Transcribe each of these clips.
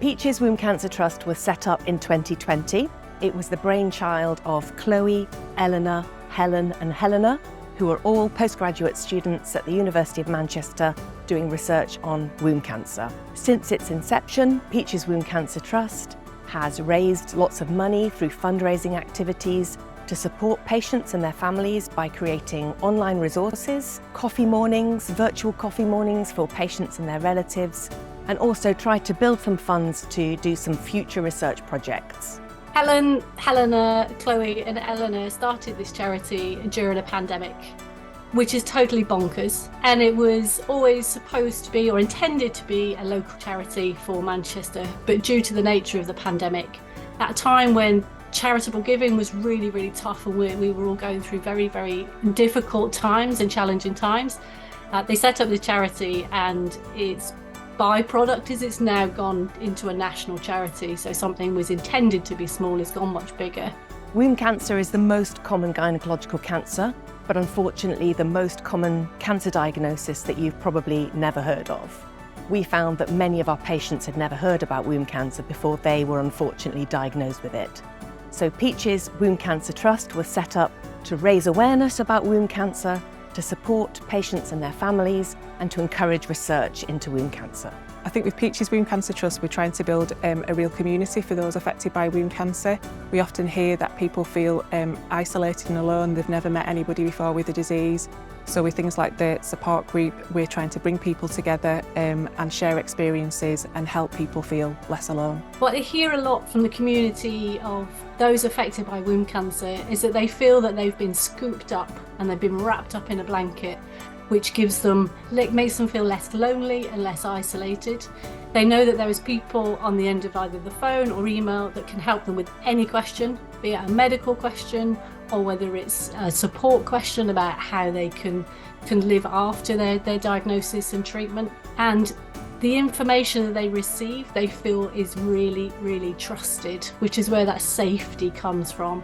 Peaches Womb Cancer Trust was set up in 2020. It was the brainchild of Chloe, Eleanor, Helen and Helena, who are all postgraduate students at the University of Manchester doing research on womb cancer. Since its inception, Peaches Womb Cancer Trust has raised lots of money through fundraising activities to support patients and their families by creating online resources, coffee mornings, virtual coffee mornings for patients and their relatives, and also tried to build some funds to do some future research projects. Helen, Helena, Chloe and Eleanor started this charity during a pandemic, which is totally bonkers. And it was always supposed to be or intended to be a local charity for Manchester. But due to the nature of the pandemic, at a time when charitable giving was really, really tough and we were all going through very, very difficult times and challenging times, they set up the charity, and its byproduct is it's now gone into a national charity. So something was intended to be small has gone much bigger. Womb cancer is the most common gynecological cancer, but unfortunately the most common cancer diagnosis that you've probably never heard of. We found that many of our patients had never heard about womb cancer before they were unfortunately diagnosed with it. So Peaches Womb Cancer Trust was set up to raise awareness about womb cancer, to support patients and their families, and to encourage research into womb cancer. I think with Peaches Womb Cancer Trust, we're trying to build a real community for those affected by womb cancer. We often hear that people feel isolated and alone. They've never met anybody before with the disease. So with things like the support group, we're trying to bring people together and share experiences and help people feel less alone. What I hear a lot from the community of those affected by womb cancer is that they feel that they've been scooped up and they've been wrapped up in a blanket, which makes them feel less lonely and less isolated. They know that there is people on the end of either the phone or email that can help them with any question, be it a medical question or whether it's a support question about how they can live after their diagnosis and treatment. And the information that they receive, they feel is really, really trusted, which is where that safety comes from.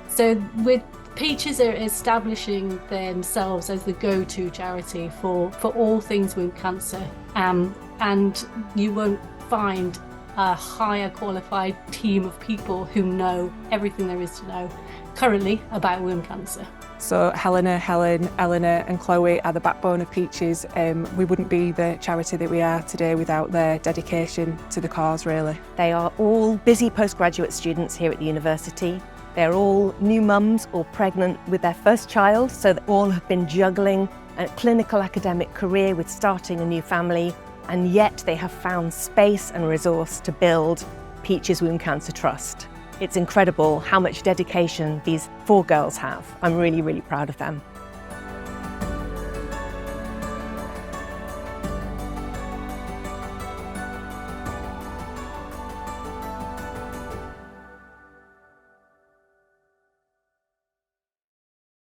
So with Peaches are establishing themselves as the go-to charity for all things womb cancer, and you won't find a higher qualified team of people who know everything there is to know currently about womb cancer. So Helena, Helen, Eleanor and Chloe are the backbone of Peaches. We wouldn't be the charity that we are today without their dedication to the cause, really. They are all busy postgraduate students here at the university. They're all new mums or pregnant with their first child, so they all have been juggling a clinical academic career with starting a new family, and yet they have found space and resource to build Peaches Womb Cancer Trust. It's incredible how much dedication these 4 girls have. I'm really, really proud of them.